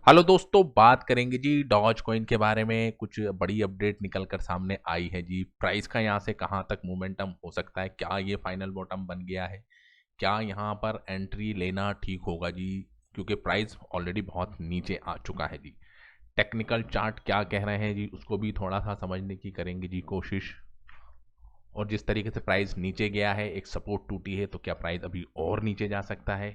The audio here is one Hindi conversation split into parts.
हेलो दोस्तों, बात करेंगे जी डॉज कॉइन के बारे में। कुछ बड़ी अपडेट निकल कर सामने आई है जी। प्राइस का यहाँ से कहाँ तक मोमेंटम हो सकता है, क्या ये फाइनल बॉटम बन गया है, क्या यहाँ पर एंट्री लेना ठीक होगा जी, क्योंकि प्राइस ऑलरेडी बहुत नीचे आ चुका है जी। टेक्निकल चार्ट क्या कह रहे हैं जी, उसको भी थोड़ा सा समझने की करेंगे जी कोशिश। और जिस तरीके से प्राइस नीचे गया है, एक सपोर्ट टूटी है, तो क्या प्राइस अभी और नीचे जा सकता है।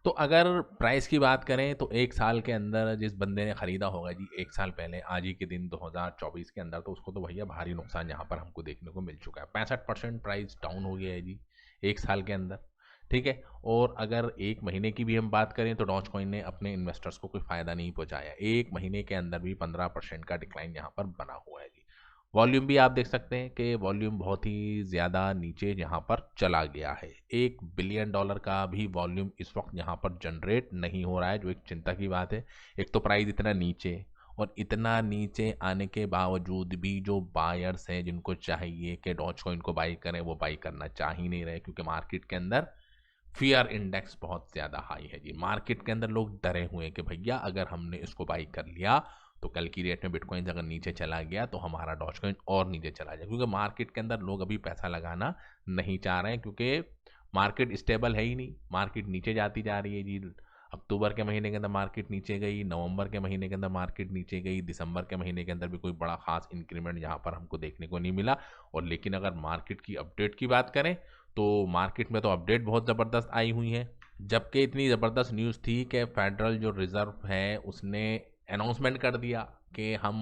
तो अगर प्राइस की बात करें तो एक साल के अंदर जिस बंदे ने खरीदा होगा जी, एक साल पहले आज ही के दिन 2024 के अंदर, तो उसको तो भैया भारी नुकसान यहाँ पर हमको देखने को मिल चुका है। 65% प्राइस डाउन हो गया है जी एक साल के अंदर। ठीक है। और अगर एक महीने की भी हम बात करें तो डॉज कॉइन ने अपने इन्वेस्टर्स को कोई फायदा नहीं पहुंचाया। एक महीने के अंदर भी 15% का डिक्लाइन यहाँ पर बना हुआ है जी। वॉल्यूम भी आप देख सकते हैं कि वॉल्यूम बहुत ही ज़्यादा नीचे यहाँ पर चला गया है। $1 बिलियन का भी वॉल्यूम इस वक्त यहाँ पर जनरेट नहीं हो रहा है, जो एक चिंता की बात है। एक तो प्राइस इतना नीचे, और इतना नीचे आने के बावजूद भी जो बायर्स हैं जिनको चाहिए कि डॉज कॉइन को बाई करें, वो बाई करना चाह ही नहीं रहे, क्योंकि मार्केट के अंदर फियर इंडेक्स बहुत ज़्यादा हाई है जी। मार्केट के अंदर लोग डरे हुए हैं कि भैया अगर हमने इसको बाई कर लिया तो कल की रेट में बिटकॉइन अगर नीचे चला गया तो हमारा डॉज कॉइन और नीचे चला जाए, क्योंकि मार्केट के अंदर लोग अभी पैसा लगाना नहीं चाह रहे हैं, क्योंकि मार्केट स्टेबल है ही नहीं। मार्केट नीचे जाती जा रही है जी। अक्टूबर के महीने के अंदर मार्केट नीचे गई, नवंबर के महीने के अंदर मार्केट नीचे गई, दिसंबर के महीने के अंदर भी कोई बड़ा खास इंक्रीमेंट यहाँ पर हमको देखने को नहीं मिला। और लेकिन अगर मार्केट की अपडेट की बात करें तो मार्केट में तो अपडेट बहुत ज़बरदस्त आई हुई है। जबकि इतनी ज़बरदस्त न्यूज़ थी कि फेडरल जो रिज़र्व है उसने अनाउंसमेंट कर दिया कि हम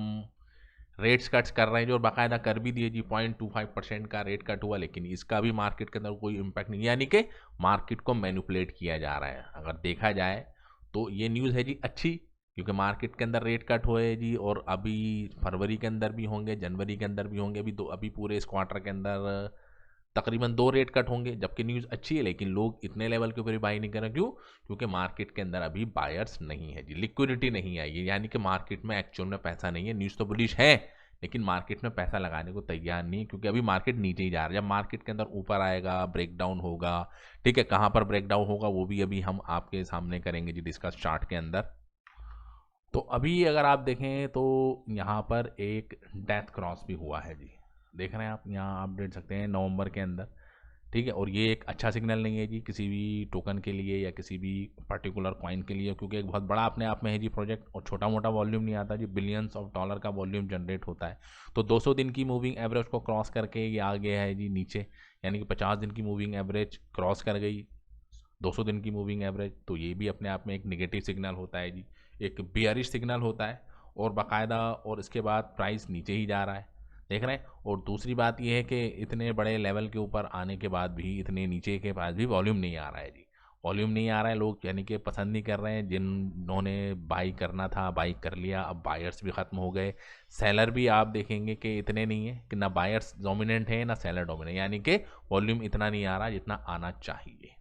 रेट्स कट्स कर रहे हैं, जो बाकायदा कर भी दिए जी। 0.25% का रेट कट हुआ, लेकिन इसका भी मार्केट के अंदर कोई इम्पैक्ट नहीं, यानी कि मार्केट को मैनिपुलेट किया जा रहा है। अगर देखा जाए तो ये न्यूज़ है जी अच्छी, क्योंकि मार्केट के अंदर रेट कट हुए जी, और अभी फरवरी के अंदर भी होंगे, जनवरी के अंदर भी होंगे। अभी पूरे इस क्वार्टर के अंदर तकरीबन 2 रेट कट होंगे, जबकि न्यूज़ अच्छी है, लेकिन लोग इतने लेवल के ऊपर ही बाई नहीं कर रहे। क्यों? क्योंकि मार्केट के अंदर अभी बायर्स नहीं है जी, लिक्विडिटी नहीं आई है, यानी कि मार्केट में एक्चुअल में पैसा नहीं है। न्यूज़ तो बुलिश है, लेकिन मार्केट में पैसा लगाने को तैयार नहीं है, क्योंकि अभी मार्केट नीचे ही जा रहा है। जब मार्केट के अंदर ऊपर आएगा, ब्रेकडाउन होगा। ठीक है, कहाँ पर ब्रेकडाउन होगा वो भी अभी हम आपके सामने करेंगे जी डिस्कस चार्ट के अंदर। तो अभी अगर आप देखें तो यहाँ पर एक डेथ क्रॉस भी हुआ है जी। देख रहे हैं आप, यहाँ आप देख सकते हैं नवंबर के अंदर। ठीक है, और ये एक अच्छा सिग्नल नहीं है जी किसी भी टोकन के लिए या किसी भी पर्टिकुलर कॉइन के लिए, क्योंकि एक बहुत बड़ा अपने आप में है जी प्रोजेक्ट, और छोटा मोटा वॉल्यूम नहीं आता जी, बिलियंस ऑफ डॉलर का वॉल्यूम जनरेट होता है। तो 200 दिन की मूविंग एवरेज को क्रॉस करके ये आ गया है जी नीचे, यानी कि 50 दिन की मूविंग एवरेज क्रॉस कर गई, 200 दिन की मूविंग एवरेज। तो ये भी अपने आप में एक नेगेटिव सिग्नल होता है जी, एक बियरिश सिग्नल होता है। और बाकायदा और इसके बाद प्राइस नीचे ही जा रहा है, देख रहे हैं। और दूसरी बात यह है कि इतने बड़े लेवल के ऊपर आने के बाद भी, इतने नीचे के पास भी वॉल्यूम नहीं आ रहा है जी। वॉल्यूम नहीं आ रहा है, लोग यानी कि पसंद नहीं कर रहे हैं। जिन्होंने बाई करना था बाई कर लिया, अब बायर्स भी ख़त्म हो गए। सेलर भी आप देखेंगे कि इतने नहीं है, कि ना बायर्स डोमिनेंट है ना सेलर डोमिनेंट, यानी कि वॉल्यूम इतना नहीं आ रहा जितना आना चाहिए।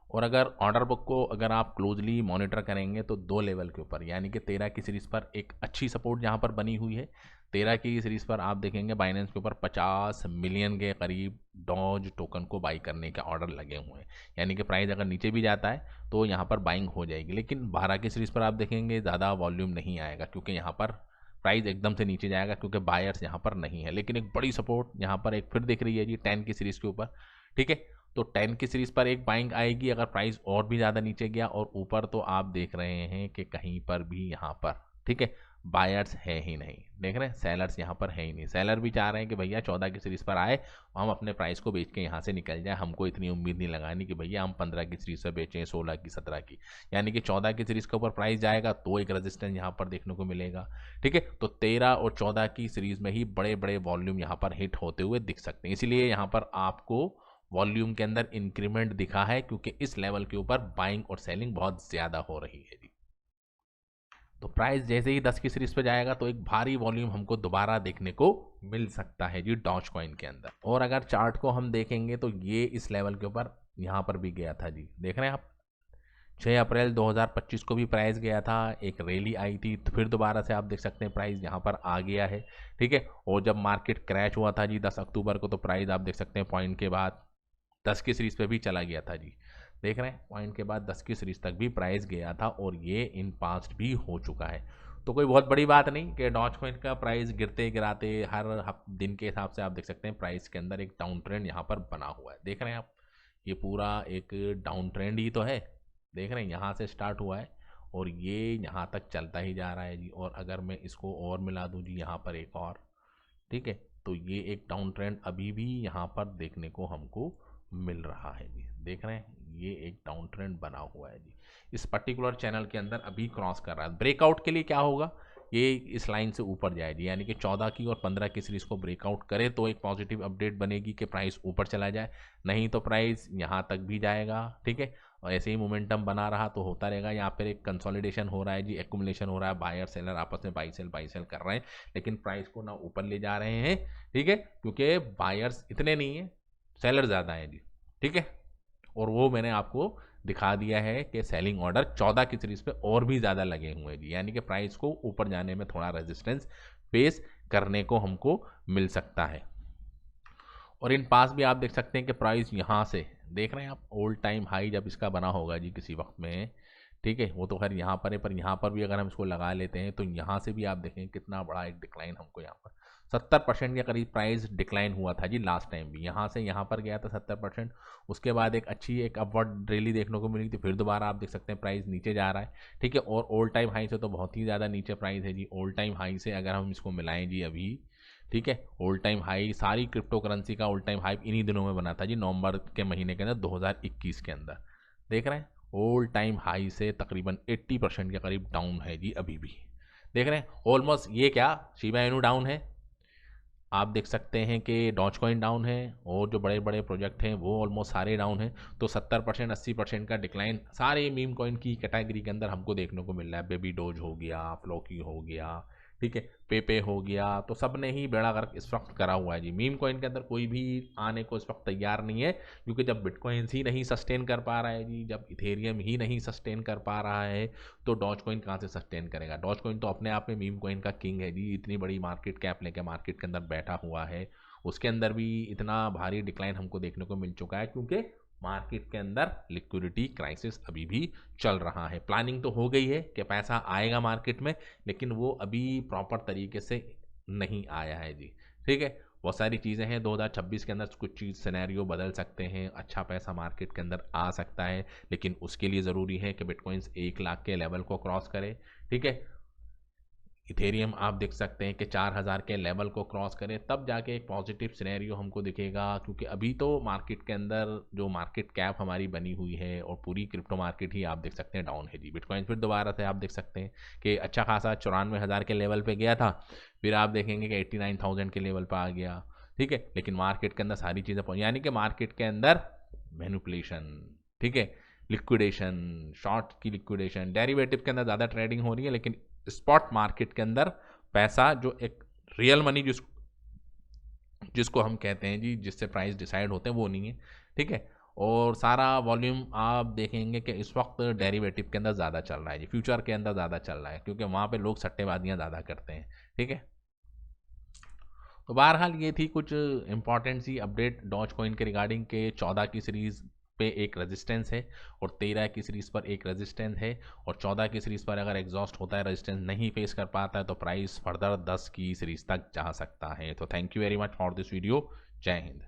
और अगर ऑर्डर बुक को अगर आप क्लोजली मॉनिटर करेंगे तो 2 लेवल के ऊपर, यानी कि 13 की सीरीज़ पर एक अच्छी सपोर्ट जहां पर बनी हुई है। 13 की सीरीज़ पर आप देखेंगे बाइनेंस के ऊपर 50 मिलियन के करीब डॉज टोकन को बाई करने के ऑर्डर लगे हुए हैं, यानी कि प्राइस अगर नीचे भी जाता है तो यहाँ पर बाइंग हो जाएगी। लेकिन 12 की सीरीज़ पर आप देखेंगे ज़्यादा वॉल्यूम नहीं आएगा, क्योंकि यहाँ पर प्राइस एकदम से नीचे जाएगा, क्योंकि बायर्स यहाँ पर नहीं है। लेकिन एक बड़ी सपोर्ट यहाँ पर एक फिर दिख रही है जी 10 की सीरीज़ के ऊपर। ठीक है, तो 10 की सीरीज पर एक बाइंग आएगी अगर प्राइस और भी ज़्यादा नीचे गया। और ऊपर तो आप देख रहे हैं कि कहीं पर भी यहाँ पर, ठीक है, बायर्स है ही नहीं, देख रहे हैं, सेलर्स यहाँ पर है ही नहीं। सेलर भी चाह रहे हैं कि भैया 14 की सीरीज पर आए, हम अपने प्राइस को बेच के यहाँ से निकल जाए। हमको इतनी उम्मीद नहीं लगानी कि भैया हम 15 की सीरीज पर बेचें, 16 की, 17 की, यानी कि 14 की सीरीज के ऊपर प्राइस जाएगा तो एक रजिस्टेंस यहाँ पर देखने को मिलेगा। ठीक है, तो 13 और 14 की सीरीज में ही बड़े बड़े वॉल्यूम यहाँ पर हिट होते हुए दिख सकते हैं, इसीलिए यहाँ पर आपको वॉल्यूम के अंदर इंक्रीमेंट दिखा है, क्योंकि इस लेवल के ऊपर बाइंग और सेलिंग बहुत ज्यादा हो रही है जी। तो प्राइस जैसे ही 10 की सीरीज पे जाएगा तो एक भारी वॉल्यूम हमको दोबारा देखने को मिल सकता है जी डॉज कॉइन के अंदर। और अगर चार्ट को हम देखेंगे तो ये इस लेवल के ऊपर यहाँ पर भी गया था जी, देख रहे हैं आप। 6 अप्रैल 2025 को भी प्राइस गया था, एक रैली आई थी, तो फिर दोबारा से आप देख सकते हैं प्राइस यहाँ पर आ गया है। ठीक है, और जब मार्केट क्रैश हुआ था जी 10 अक्टूबर को, तो प्राइस आप देख सकते हैं पॉइंट के बाद 10 की सीरीज पे भी चला गया था जी। देख रहे हैं पॉइंट के बाद 10 की सीरीज तक भी प्राइस गया था और ये इन पास्ट भी हो चुका है। तो कोई बहुत बड़ी बात नहीं कि डॉज कॉइन का प्राइस गिरते गिराते हर दिन के हिसाब से आप देख सकते हैं प्राइस के अंदर एक डाउन ट्रेंड यहाँ पर बना हुआ है। देख रहे हैं आप, ये पूरा एक डाउन ट्रेंड ही तो है। देख रहे हैं यहाँ से स्टार्ट हुआ है और ये यहाँ तक चलता ही जा रहा है जी। और अगर मैं इसको और मिला दूँ जी यहाँ पर एक और, ठीक है, तो ये एक डाउन ट्रेंड अभी भी यहाँ पर देखने को हमको मिल रहा है जी। देख रहे हैं ये एक डाउन ट्रेंड बना हुआ है जी। इस पर्टिकुलर चैनल के अंदर अभी क्रॉस कर रहा है। ब्रेकआउट के लिए क्या होगा, ये इस लाइन से ऊपर जाएगी, यानी कि 14 की और 15 की सीरीज को ब्रेकआउट करे तो एक पॉजिटिव अपडेट बनेगी कि प्राइस ऊपर चला जाए, नहीं तो प्राइस यहाँ तक भी जाएगा, ठीक है। और ऐसे ही मोमेंटम बना रहा तो होता रहेगा। यहाँ पर एक कंसोलिडेशन हो रहा है जी, एक्यूमुलेशन हो रहा है, बायर सेलर आपस में बाई सेल कर रहे हैं, लेकिन प्राइस को ना ऊपर ले जा रहे हैं, ठीक है, क्योंकि बायर्स इतने नहीं है, सेलर ज़्यादा है जी, ठीक है। और वो मैंने आपको दिखा दिया है कि सेलिंग ऑर्डर 14 की सीरीज पे और भी ज़्यादा लगे हुए हैं जी, यानी कि प्राइस को ऊपर जाने में थोड़ा रेजिस्टेंस फेस करने को हमको मिल सकता है। और इन पास भी आप देख सकते हैं कि प्राइस यहाँ से देख रहे हैं आप, ओल्ड टाइम हाई जब इसका बना होगा जी किसी वक्त में, ठीक है, वो तो खैर यहाँ पर है, पर यहाँ पर भी अगर हम इसको लगा लेते हैं तो यहाँ से भी आप देखें कितना बड़ा एक डिक्लाइन हमको यहाँ पर 70% के करीब प्राइस डिक्लाइन हुआ था जी लास्ट टाइम भी। यहाँ से यहाँ पर गया था 70%, उसके बाद एक अच्छी एक अपवर्ड रैली देखने को मिली थी, फिर दोबारा आप देख सकते हैं प्राइस नीचे जा रहा है, ठीक है। और ओल्ड टाइम हाई से तो बहुत ही ज़्यादा नीचे प्राइस है जी। ओल्ड टाइम हाई से अगर हम इसको मिलाएं जी अभी, ठीक है, ओल्ड टाइम हाई सारी क्रिप्टो करेंसी का ओल्ड टाइम हाई इन्हीं दिनों में बना था जी, नवंबर के महीने के अंदर 2021 के अंदर। देख रहे हैं ओल्ड टाइम हाई से तकरीबन 80% के करीब डाउन है जी अभी भी। देख रहे हैं ऑलमोस्ट, ये क्या शिबा इनू डाउन है, आप देख सकते हैं कि डॉज कॉइन डाउन है, और जो बड़े बड़े प्रोजेक्ट हैं वो ऑलमोस्ट सारे डाउन हैं। तो 70% 80% का डिक्लाइन सारे मीम कॉइन की कैटेगरी के अंदर हमको देखने को मिल रहा है। बेबी डोज हो गया, फ्लोकी हो गया, ठीक है, पेपे हो गया, तो सब ने ही बेड़ा गर्क इस वक्त करा हुआ है जी। मीम कॉइन के अंदर कोई भी आने को इस वक्त तैयार नहीं है, क्योंकि जब बिटकॉइंस ही नहीं सस्टेन कर पा रहा है जी, जब इथेरियम ही नहीं सस्टेन कर पा रहा है, तो डॉज कॉइन कहाँ से सस्टेन करेगा। डॉज कॉइन तो अपने आप में मीम कॉइन का किंग है जी, इतनी बड़ी मार्केट कैप लेके मार्केट के अंदर बैठा हुआ है, उसके अंदर भी इतना भारी डिक्लाइन हमको देखने को मिल चुका है, क्योंकि मार्केट के अंदर लिक्विडिटी क्राइसिस अभी भी चल रहा है। प्लानिंग तो हो गई है कि पैसा आएगा मार्केट में, लेकिन वो अभी प्रॉपर तरीके से नहीं आया है जी, ठीक है। बहुत सारी चीज़ें हैं 2026 के अंदर, कुछ चीज़ सिनेरियो बदल सकते हैं, अच्छा पैसा मार्केट के अंदर आ सकता है, लेकिन उसके लिए ज़रूरी है कि बिटकॉइंस 1 लाख के लेवल को क्रॉस करे, ठीक है। इथेरियम आप देख सकते हैं कि 4000 के लेवल को क्रॉस करें, तब जाके एक पॉजिटिव सिनेरियो हमको दिखेगा, क्योंकि अभी तो मार्केट के अंदर जो मार्केट कैप हमारी बनी हुई है और पूरी क्रिप्टो मार्केट ही आप देख सकते हैं डाउन है जी। बिटकॉइन फिर दोबारा से आप देख सकते हैं कि अच्छा खासा 94,000 के लेवल पे गया था, फिर आप देखेंगे कि 89,000 के लेवल पर आ गया, ठीक है। लेकिन मार्केट के अंदर सारी चीज़ें यानी कि मार्केट के अंदर मैनिपुलेशन, ठीक है, लिक्विडेशन, शॉर्ट की लिक्विडेशन, डेरिवेटिव के अंदर ज़्यादा ट्रेडिंग हो रही है, लेकिन स्पॉट मार्केट के अंदर पैसा जो एक रियल मनी जिसको हम कहते हैं जी, जिससे प्राइस डिसाइड होते हैं, वो नहीं है, ठीक है। और सारा वॉल्यूम आप देखेंगे कि इस वक्त डेरिवेटिव के अंदर ज़्यादा चल रहा है जी, फ्यूचर के अंदर ज़्यादा चल रहा है, क्योंकि वहाँ पे लोग सट्टेबाजियाँ ज़्यादा करते हैं, ठीक है। तो बहरहाल ये थी कुछ इंपॉर्टेंट सी अपडेट डॉज कॉइन के रिगार्डिंग के 14 की सीरीज़ पे एक रेजिस्टेंस है और 13 की सीरीज़ पर एक रेजिस्टेंस है, और 14 की सीरीज़ पर अगर एग्जॉस्ट होता है, रेजिस्टेंस नहीं फेस कर पाता है, तो प्राइस फर्दर 10 की सीरीज़ तक जा सकता है। तो thank you very much for this video. जय हिंद।